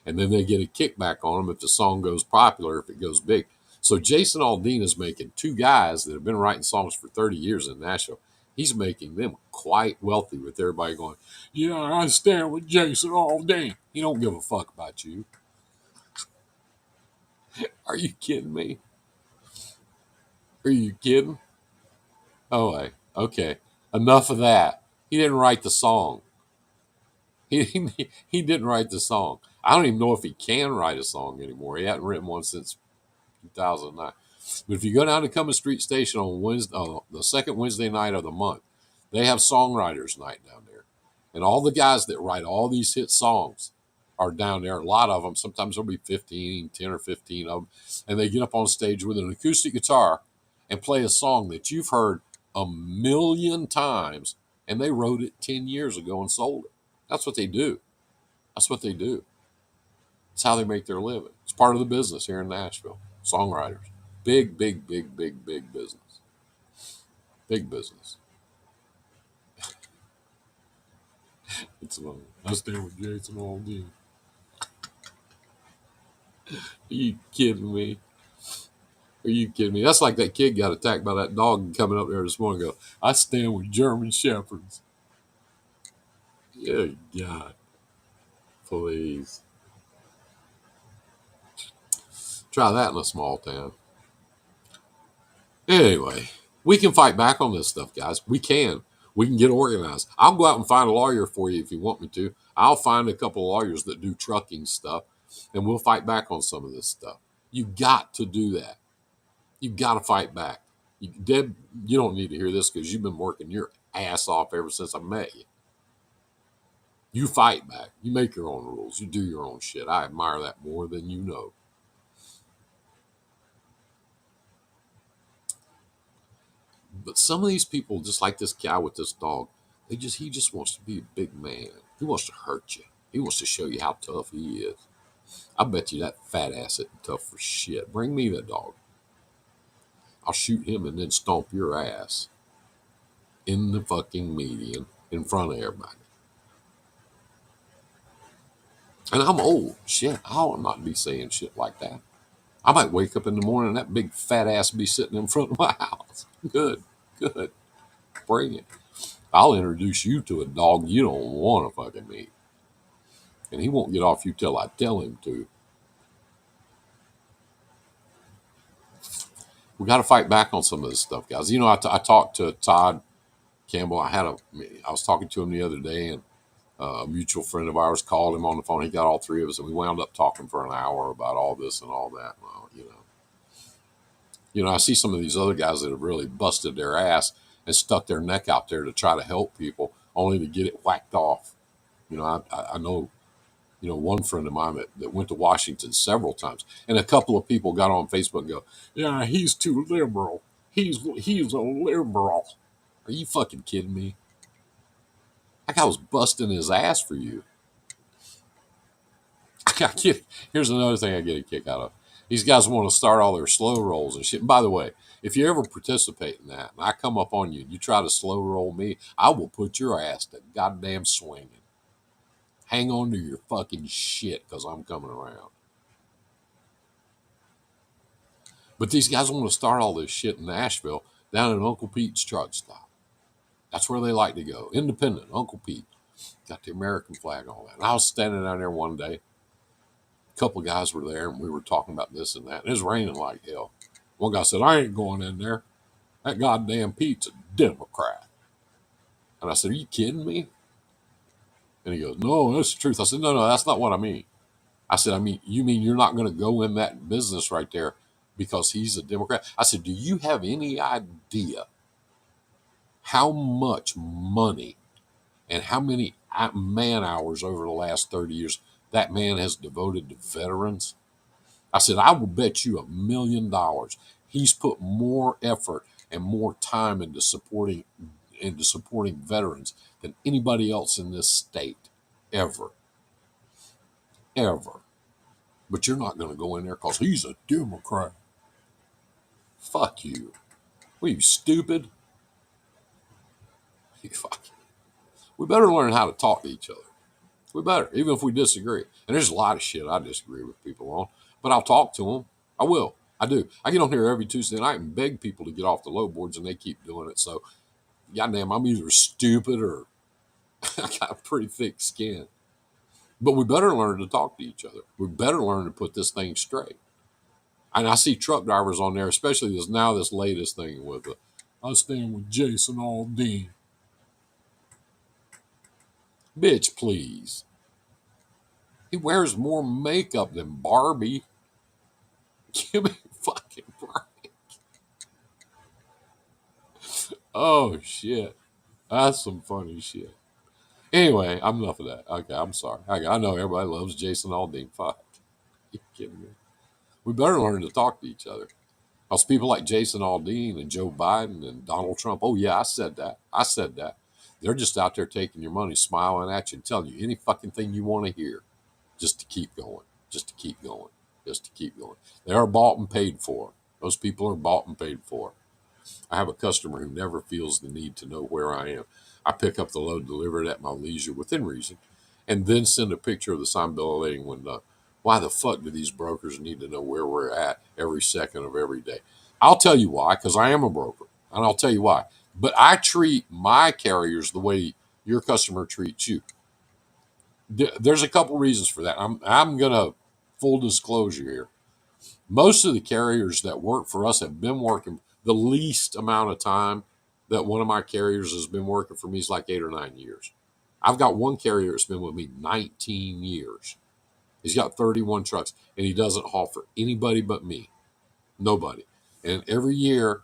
and then they get a kickback on them if the song goes popular, if it goes big. So Jason Aldean is making two guys that have been writing songs for 30 years in Nashville. He's making them quite wealthy with everybody going, "Yeah, I stand with Jason Aldean." He don't give a fuck about you. Are you kidding me? Are you kidding? Oh, okay. Enough of that. He didn't write the song. He didn't write the song. I don't even know if he can write a song anymore. He hadn't written one since 2009. But if you go down to Cummins Street Station on Wednesday, the second Wednesday night of the month, they have songwriters night down there, and all the guys that write all these hit songs are down there. A lot of them. Sometimes there'll be 10 or 15 of them, and they get up on stage with an acoustic guitar and play a song that you've heard a million times, and they wrote it 10 years ago and sold it. That's what they do. That's what they do. It's how they make their living. It's part of the business here in Nashville. Songwriters. Big business. Big business. It's long. I stand with Jason Aldean. Are you kidding me? Are you kidding me? That's like that kid got attacked by that dog coming up there this morning. Go, "I stand with German Shepherds." Yeah, God, please try that in a small town. Anyway, we can fight back on this stuff, guys. We can. We can get organized. I'll go out and find a lawyer for you if you want me to. I'll find a couple of lawyers that do trucking stuff, and we'll fight back on some of this stuff. You got to do that. You got to fight back. Deb, you don't need to hear this because you've been working your ass off ever since I met you. You fight back. You make your own rules. You do your own shit. I admire that more than you know. But some of these people, just like this guy with this dog, he just wants to be a big man. He wants to hurt you. He wants to show you how tough he is. I bet you that fat ass isn't tough for shit. Bring me the dog. I'll shoot him and then stomp your ass in the fucking median in front of everybody. And I'm old. Shit, I'll not be saying shit like that. I might wake up in the morning and that big fat ass be sitting in front of my house. Good, good. Bring it. I'll introduce you to a dog you don't want to fucking meet. And he won't get off you till I tell him to. We got to fight back on some of this stuff, guys. You know, I talked to Todd Campbell. I was talking to him the other day, and a mutual friend of ours called him on the phone. He got all three of us, and we wound up talking for an hour about all this and all that. Well, I see some of these other guys that have really busted their ass and stuck their neck out there to try to help people, only to get it whacked off. I know, one friend of mine that went to Washington several times, and a couple of people got on Facebook and go, "Yeah, he's too liberal. He's a liberal." Are you fucking kidding me? That guy was busting his ass for you. Here's another thing I get a kick out of. These guys want to start all their slow rolls and shit. And by the way, if you ever participate in that, and I come up on you and you try to slow roll me, I will put your ass to goddamn swinging. Hang on to your fucking shit, because I'm coming around. But these guys want to start all this shit in Nashville down at Uncle Pete's truck stop. That's where they like to go. Independent, Uncle Pete. Got the American flag on that. And I was standing down there one day. A couple of guys were there, and we were talking about this and that. And it was raining like hell. One guy said, "I ain't going in there. That goddamn Pete's a Democrat." And I said, "Are you kidding me?" And he goes, "No, that's the truth." I said, No, that's not what I mean. I said, you mean you're not going to go in that business right there because he's a Democrat?" I said, "Do you have any idea how much money and how many man hours over the last 30 years that man has devoted to veterans?" I said, "I will bet you $1,000,000 he's put more effort and more time into supporting veterans than anybody else in this state ever, ever." But you're not going to go in there because he's a Democrat. Fuck you. What are you, stupid? Fuck. We better learn how to talk to each other. We better, even if we disagree. And there's a lot of shit I disagree with people on, but I'll talk to them. I will. I do. I get on here every Tuesday night and beg people to get off the low boards, and they keep doing it. So, goddamn, I'm either stupid or I got a pretty thick skin. But we better learn to talk to each other. We better learn to put this thing straight. And I see truck drivers on there, especially this latest thing with I stand with Jason Aldean. Bitch, please. He wears more makeup than Barbie. Give me a fucking break. Oh, shit. That's some funny shit. Anyway, I'm enough of that. Okay, I'm sorry. I know everybody loves Jason Aldean. Fuck. You kidding me? We better learn to talk to each other. Because people like Jason Aldean and Joe Biden and Donald Trump, oh, yeah, I said that. I said that. They're just out there taking your money, smiling at you, and telling you any fucking thing you want to hear just to keep going, just to keep going, just to keep going. They are bought and paid for. Those people are bought and paid for. I have a customer who never feels the need to know where I am. I pick up the load, deliver it at my leisure within reason, and then send a picture of the signed bill of lading when done. Why the fuck do these brokers need to know where we're at every second of every day? I'll tell you why, because I am a broker, and I'll tell you why. But I treat my carriers the way your customer treats you. There's a couple reasons for that. I'm gonna full disclosure here. Most of the carriers that work for us have been working the least amount of time that one of my carriers has been working for me is like 8 or 9 years. I've got one carrier that's been with me 19 years. He's got 31 trucks, and he doesn't haul for anybody but me. Nobody. And every year,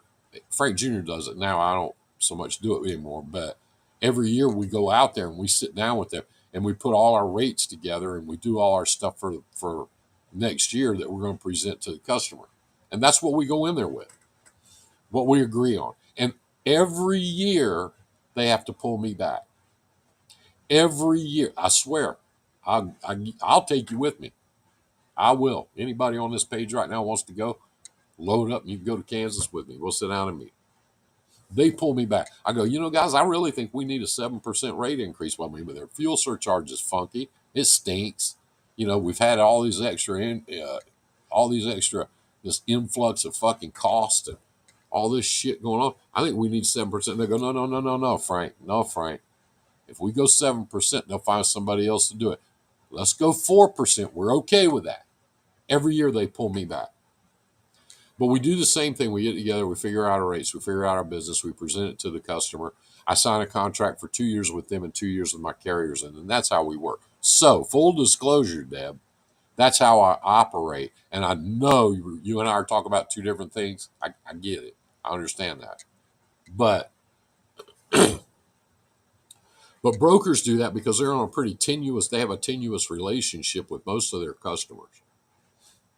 Frank Jr. does it now. I don't so much do it anymore, but every year we go out there and we sit down with them and we put all our rates together and we do all our stuff for next year that we're going to present to the customer. And that's what we go in there with, what we agree on. And every year they have to pull me back. Every year. I swear. I'll take you with me. I will. Anybody on this page right now wants to go, load up and you can go to Kansas with me. We'll sit down and meet. They pull me back. I go, guys, I really think we need a 7% rate increase. Well, I mean, but their fuel surcharge is funky. It stinks. We've had all these extra, this influx of fucking cost and all this shit going on. I think we need 7%. They go, no, no, no, no, no, Frank. No, Frank. If we go 7%, they'll find somebody else to do it. Let's go 4%. We're okay with that. Every year they pull me back. But we do the same thing. We get together, we figure out our rates, we figure out our business, we present it to the customer. I sign a contract for 2 years with them and 2 years with my carriers, and that's how we work. So, full disclosure, Deb, that's how I operate. And I know you and I are talking about two different things. I get it. I understand that. But but brokers do that because they're on they have a tenuous relationship with most of their customers.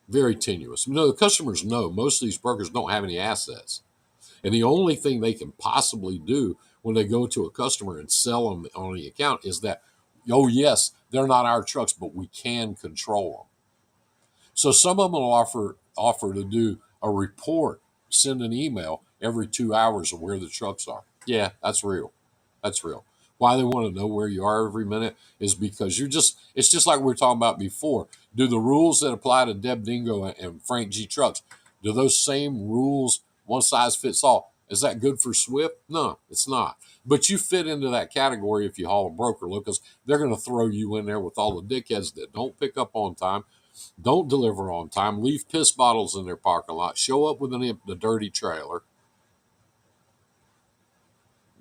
Very tenuous. The customers know most of these brokers don't have any assets. And the only thing they can possibly do when they go to a customer and sell them on the account is that, oh, yes, they're not our trucks, but we can control them. So some of them will offer to do a report, send an email every 2 hours of where the trucks are. Yeah, that's real. That's real. Why they want to know where you are every minute is because it's just like we were talking about before. Do the rules that apply to Deb Dingo and Frank G Trucks, do those same rules, one size fits all? Is that good for Swift? No, it's not. But you fit into that category if you haul a broker, because they're going to throw you in there with all the dickheads that don't pick up on time, don't deliver on time, leave piss bottles in their parking lot, show up with a dirty trailer.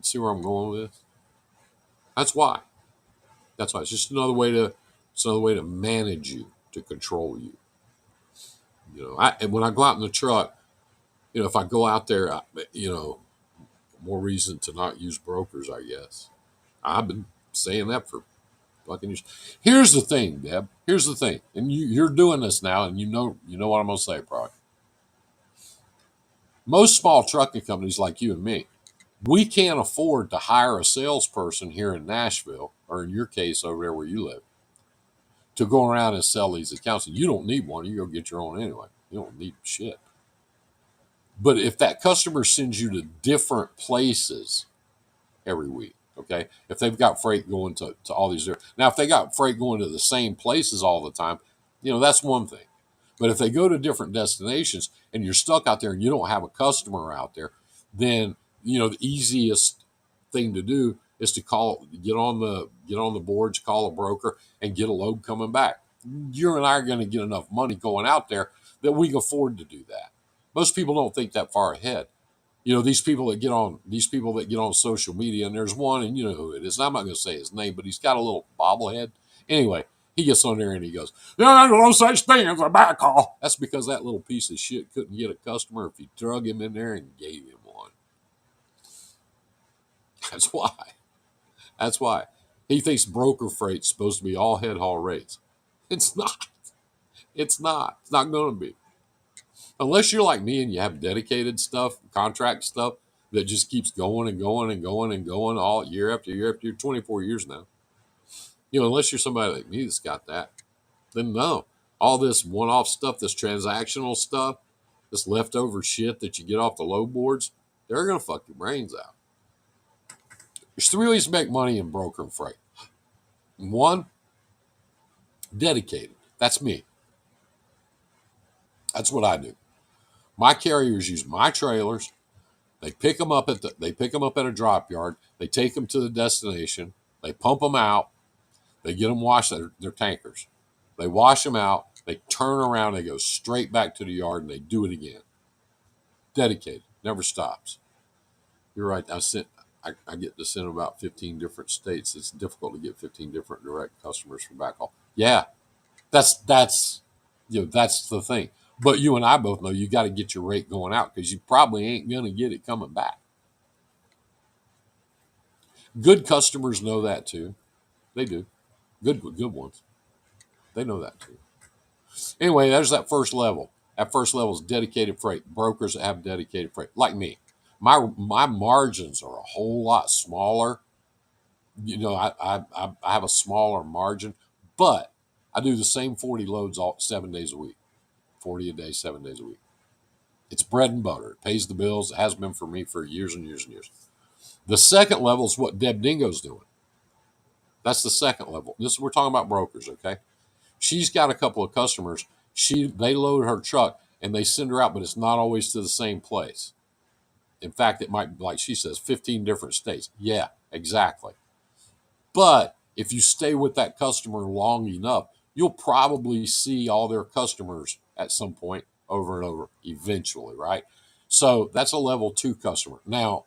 See where I'm going with this? That's why. That's why. It's just another way to manage you, to control you. And when I go out in the truck, if I go out there, more reason to not use brokers, I guess. I've been saying that for fucking years. Here's the thing, Deb. Here's the thing. And you're doing this now, and you know what I'm going to say, probably. Most small trucking companies like you and me, we can't afford to hire a salesperson here in Nashville, or in your case over there where you live, to go around and sell these accounts. And you don't need one. You go get your own anyway. You don't need shit. But if that customer sends you to different places every week, okay, if they've got freight going to all these different, now if they got freight going to the same places all the time, that's one thing. But if they go to different destinations and you're stuck out there and you don't have a customer out there, then the easiest thing to do is to get on the boards, call a broker, and get a load coming back. You and I are going to get enough money going out there that we can afford to do that. Most people don't think that far ahead. These people that get on social media, and there's one, and you know who it is. And I'm not going to say his name, but he's got a little bobblehead. Anyway, he gets on there and he goes, "There's no such thing as a backhaul." That's because that little piece of shit couldn't get a customer if you drug him in there and gave him one. That's why. That's why. He thinks broker freight's supposed to be all head haul rates. It's not. It's not. It's not going to be. Unless you're like me and you have dedicated stuff, contract stuff that just keeps going and going and going and going all year after year after year, 24 years now. Unless you're somebody like me that's got that, then no. All this one-off stuff, this transactional stuff, this leftover shit that you get off the load boards, they're going to fuck your brains out. There's 3 ways to make money in broker and freight. 1, dedicated. That's me. That's what I do. My carriers use my trailers. They pick them up at a drop yard. They take them to the destination. They pump them out. They get them washed. They're tankers. They wash them out. They turn around. They go straight back to the yard and they do it again. Dedicated. Never stops. You're right. I get to send about 15 different states. It's difficult to get 15 different direct customers for backhaul. Yeah, that's the thing. But you and I both know you got to get your rate going out because you probably ain't going to get it coming back. Good customers know that too. They do. Good ones. They know that too. Anyway, there's that first level. That first level is dedicated freight. Brokers that have dedicated freight, like me. My margins are a whole lot smaller. I have a smaller margin, but I do the same 40 loads all 7 days a week, 40 a day, 7 days a week. It's bread and butter. It pays the bills. It has been for me for years and years and years. The second level is what Deb Dingo's doing. That's the second level. We're talking about brokers, okay? She's got a couple of customers. They load her truck and they send her out, but it's not always to the same place. In fact, it might, like she says, 15 different states. Yeah, exactly. But if you stay with that customer long enough, you'll probably see all their customers at some point over and over eventually, right? So that's a level 2 customer. Now,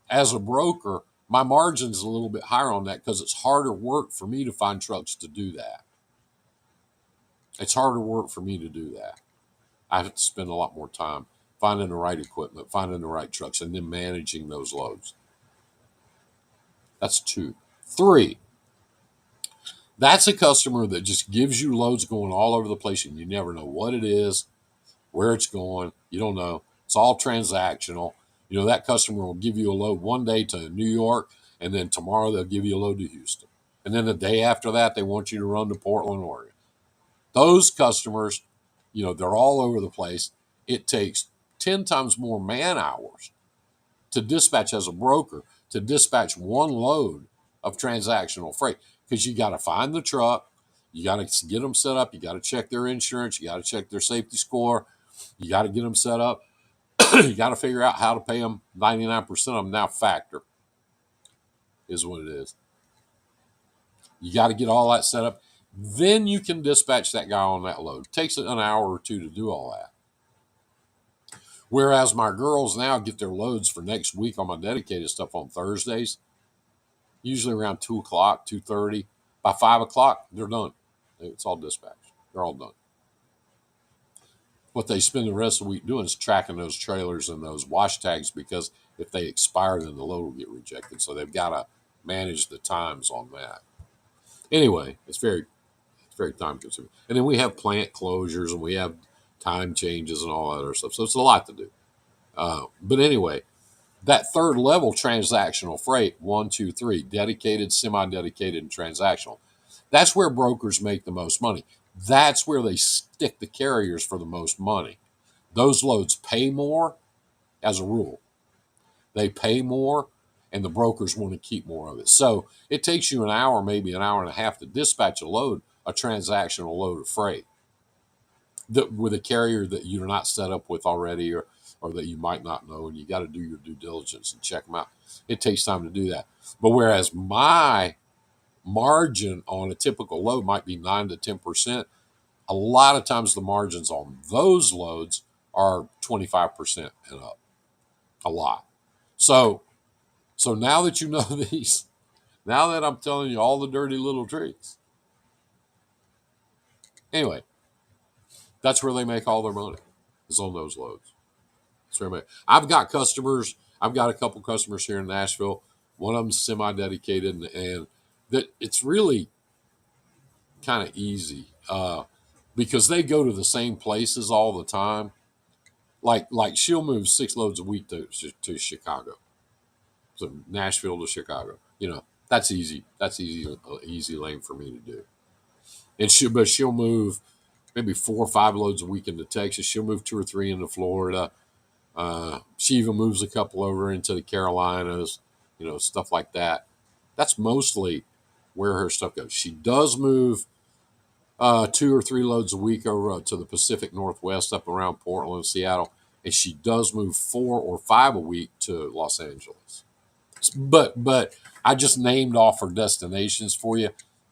as a broker, my margin's a little bit higher on that because it's harder work for me to find trucks to do that. It's harder work for me to do that. I have to spend a lot more time finding the right equipment, finding the right trucks, and then managing those loads. That's 2. 3, that's a customer that just gives you loads going all over the place and you never know what it is, where it's going. You don't know. It's all transactional. That customer will give you a load one day to New York, and then tomorrow they'll give you a load to Houston. And then the day after that, they want you to run to Portland, Oregon. Those customers, they're all over the place. It takes 10 times more man hours to dispatch as a broker, to dispatch one load of transactional freight, because you got to find the truck, you got to get them set up, you got to check their insurance, you got to check their safety score, you got to get them set up, you got to figure out how to pay them. 99% of them now factor is what it is. You got to get all that set up. Then you can dispatch that guy on that load. It takes an hour or two to do all that. Whereas my girls now get their loads for next week on my dedicated stuff on Thursdays, usually around 2 o'clock, 2:30. By 5 o'clock, they're done. It's all dispatched. They're all done. What they spend the rest of the week doing is tracking those trailers and those wash tags, because if they expire, then the load will get rejected. So they've got to manage the times on that. Anyway, it's very time consuming. And then we have plant closures and we have time changes and all that other stuff. So it's a lot to do. But anyway, that third level transactional freight, 1, 2, 3, dedicated, semi-dedicated, and transactional. That's where brokers make the most money. That's where they stick the carriers for the most money. Those loads pay more as a rule. They pay more, and the brokers want to keep more of it. So it takes you an hour, maybe an hour and a half to dispatch a transactional load of freight with a carrier that you're not set up with already, or that you might not know, and you got to do your due diligence and check them out. It takes time to do that. But whereas my margin on a typical load might be 9 to 10%, a lot of times the margins on those loads are 25% and up. A lot. So now that you know these, now that I'm telling you all the dirty little tricks, anyway, that's where they make all their money, is on those loads. I've got customers. I've got a couple customers here in Nashville. One of them's semi-dedicated, and that it's really kind of easy because they go to the same places all the time. Like she'll move 6 loads a week to Chicago, so Nashville to Chicago. That's easy. That's easy lane for me to do. And she'll move maybe 4 or 5 loads a week into Texas. She'll move 2 or 3 into Florida. She even moves a couple over into the Carolinas, stuff like that. That's mostly where her stuff goes. She does move 2 or 3 loads a week over to the Pacific Northwest, up around Portland, Seattle, and she does move 4 or 5 a week to Los Angeles. But I just named off her destinations for you.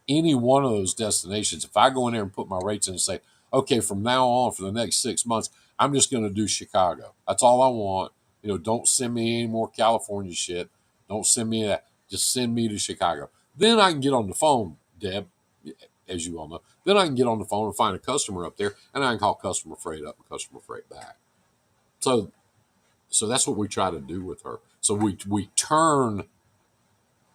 Any one of those destinations, if I go in there and put my rates in and say, okay, from now on for the next 6 months, I'm just going to do Chicago. That's all I want. Don't send me any more California shit. Don't send me that. Just send me to Chicago. Then I can get on the phone, Deb, as you all know. Then I can get on the phone and find a customer up there, and I can call customer freight up and customer freight back. So that's what we try to do with her. So we turn,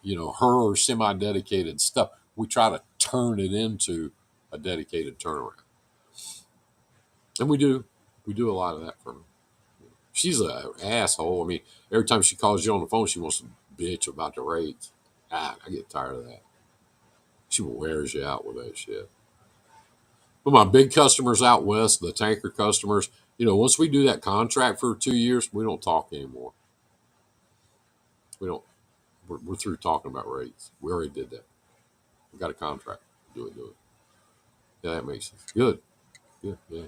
her semi-dedicated stuff, we try to turn it into a dedicated turnaround. And we do a lot of that for her. She's an asshole. I mean, every time she calls you on the phone, she wants to bitch about the rates. I get tired of that. She wears you out with that shit. But my big customers out west, the tanker customers, once we do that contract for 2 years, we don't talk anymore. We don't. We're through talking about rates. We already did that. We got a contract. Do it. Yeah, that makes sense. Good. Good. Yeah.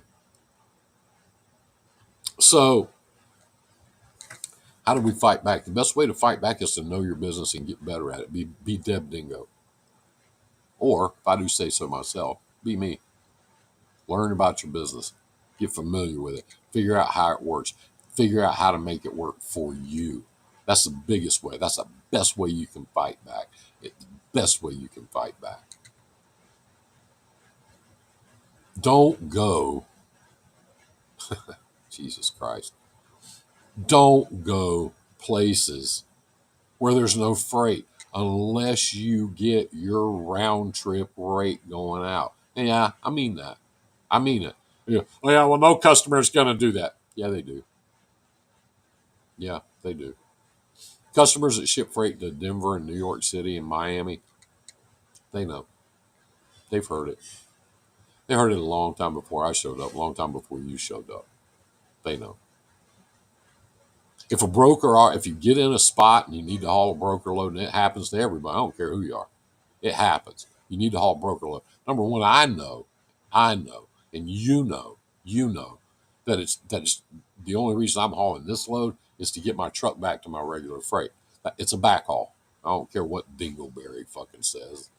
So, how do we fight back? The best way to fight back is to know your business and get better at it. Be Deb Dingo. Or, if I do say so myself, be me. Learn about your business. Get familiar with it. Figure out how it works. Figure out how to make it work for you. That's the biggest way. That's the best way you can fight back. It's the best way you can fight back. Don't go, Jesus Christ, don't go places where there's no freight unless you get your round trip rate going out. Yeah, I mean that. I mean it. Yeah. Oh, yeah, well, no customer is going to do that. Yeah, they do. Yeah, they do. Customers that ship freight to Denver and New York City and Miami, they know. They've heard it. They heard it a long time before I showed up, a long time before you showed up. They know. If you get in a spot and you need to haul a broker load, and it happens to everybody, I don't care who you are, it happens. You need to haul a broker load. Number one, I know, and you know that it's the only reason I'm hauling this load is to get my truck back to my regular freight. It's a backhaul. I don't care what Dingleberry fucking says.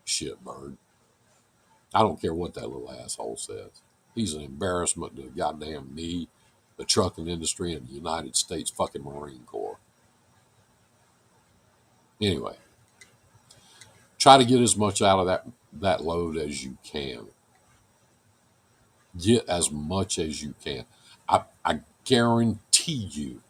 Shitbird. I don't care what that little asshole says. He's an embarrassment to goddamn me, the trucking industry, and the United States fucking Marine Corps. Anyway, try to get as much out of that load as you can. Get as much as you can. I guarantee you,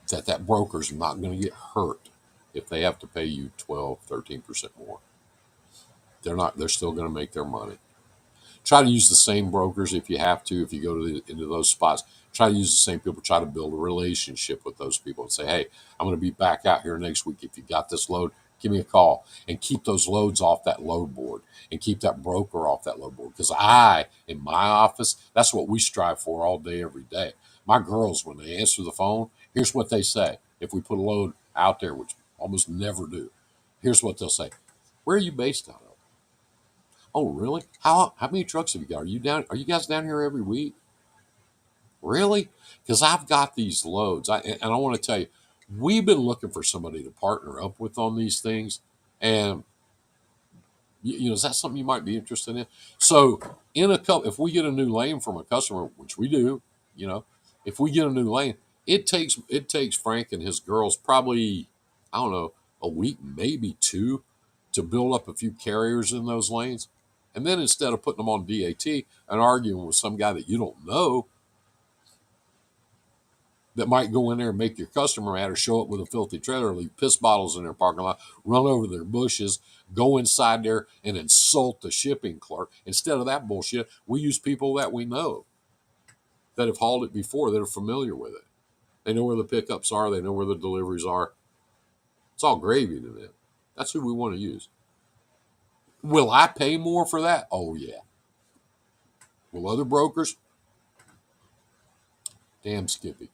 that broker's not going to get hurt if they have to pay you 12, 13% more. They're still going to make their money. Try to use the same brokers if you have to. If you go into those spots, try to use the same people. Try to build a relationship with those people and say, hey, I'm going to be back out here next week. If you got this load, give me a call, and keep those loads off that load board and keep that broker off that load board. Because in my office, that's what we strive for all day, every day. My girls, when they answer the phone, here's what they say. If we put a load out there, which almost never do, here's what they'll say. Where are you based out of? Oh, really? How many trucks have you got? Are you guys down here every week? Really? Because I've got these loads. And I want to tell you, we've been looking for somebody to partner up with on these things. And, is that something you might be interested in? So, if we get a new lane from a customer, which we do, if we get a new lane, it takes Frank and his girls probably, I don't know, a week, maybe two, to build up a few carriers in those lanes. And then instead of putting them on DAT and arguing with some guy that you don't know that might go in there and make your customer mad or show up with a filthy trailer, leave piss bottles in their parking lot, run over their bushes, go inside there and insult the shipping clerk. Instead of that bullshit, we use people that we know that have hauled it before, that are familiar with it. They know where the pickups are. They know where the deliveries are. It's all gravy to them. That's who we want to use. Will I pay more for that? Oh, yeah. Will other brokers? Damn Skippy.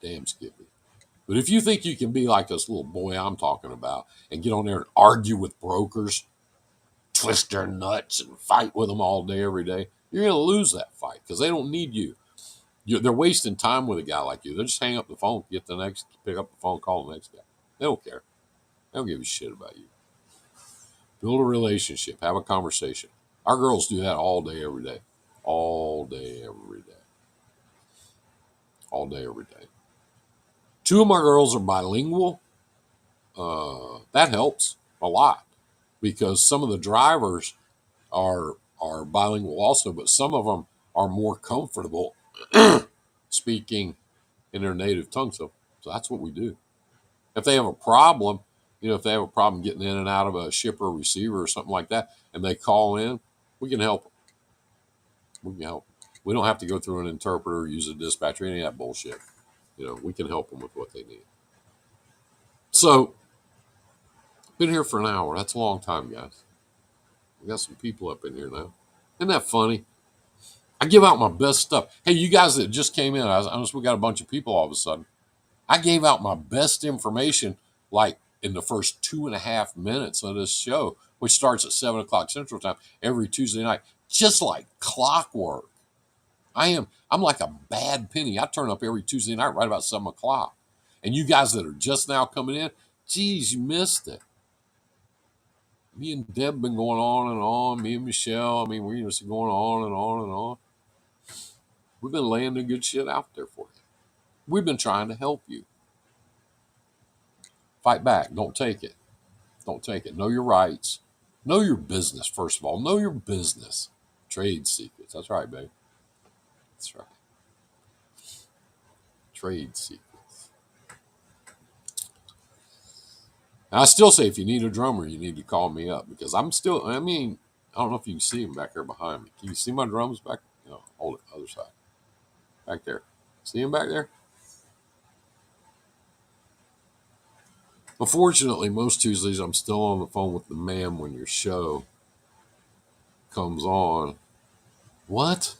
Damn Skippy. But if you think you can be like this little boy I'm talking about and get on there and argue with brokers, twist their nuts and fight with them all day, every day, you're going to lose that fight because they don't need you. They're wasting time with a guy like you. They'll just hang up the phone, pick up the phone, call the next guy. They don't care. They don't give a shit about you. Build a relationship. Have a conversation. Our girls do that all day, every day. All day, every day. All day, every day. Two of my girls are bilingual. That helps a lot because some of the drivers are bilingual also, but some of them are more comfortable speaking in their native tongue. So that's what we do. If they have a problem, if they have a problem getting in and out of a shipper or receiver or something like that, and they call in, we can help them. We can help them. We don't have to go through an interpreter, use a dispatcher, any of that bullshit. We can help them with what they need. So Been here for an hour. That's a long time, guys. We got some people up in here now. Isn't that funny? I give out my best stuff. Hey, you guys that just came in, I noticed we got a bunch of people all of a sudden. I gave out my best information like in the first 2.5 minutes of this show, which starts at 7 o'clock Central Time every Tuesday night, just like clockwork. I'm like a bad penny. I turn up every Tuesday night right about 7 o'clock. And you guys that are just now coming in, geez, you missed it. Me and Deb been going on and on. Me and Michelle, I mean, we're just going on and on and on. We've been laying the good shit out there for you. We've been trying to help you. Fight back. Don't take it. Don't take it. Know your rights. Know your business, first of all. Know your business. Trade secrets. That's right, babe. That's right. Trade secrets. And I still say if you need a drummer, you need to call me up because I mean, I don't know if you can see them back there behind me. Can you see my drums back? No, hold it. Other side. Back there. See them back there? Unfortunately, most Tuesdays I'm still on the phone with the man when your show comes on. What?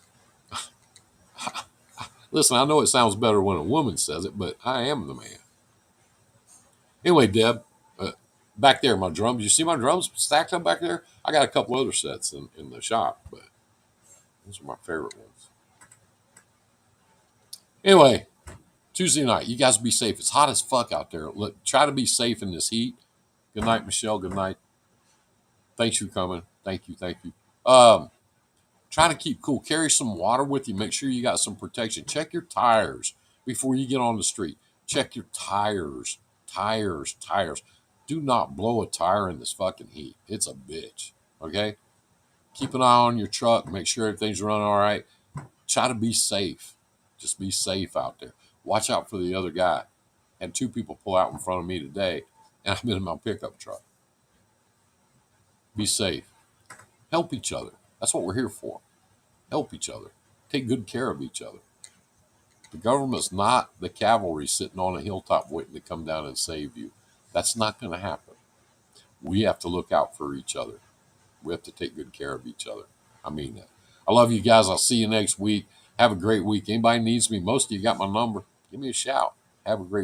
Listen, I know it sounds better when a woman says it, but I am the man. Anyway, Deb, back there, my drums. You see my drums stacked up back there? I got a couple other sets in the shop, but those are my favorite ones. Anyway, Tuesday night, you guys be safe. It's hot as fuck out there. Look, try to be safe in this heat. Good night, Michelle. Good night. Thanks for coming. Thank you. Thank you. Try to keep cool. Carry some water with you. Make sure you got some protection. Check your tires before you get on the street. Check your tires. Tires. Do not blow a tire in this fucking heat. It's a bitch. Okay? Keep an eye on your truck. Make sure everything's running all right. Try to be safe. Just be safe out there. Watch out for the other guy. Had 2 people pull out in front of me today, and I'm in my pickup truck. Be safe. Help each other. That's what we're here for. Help each other. Take good care of each other. The government's not the cavalry sitting on a hilltop waiting to come down and save you. That's not going to happen. We have to look out for each other. We have to take good care of each other. I mean that. I love you guys. I'll see you next week. Have a great week. Anybody needs me, most of you got my number. Give me a shout. Have a great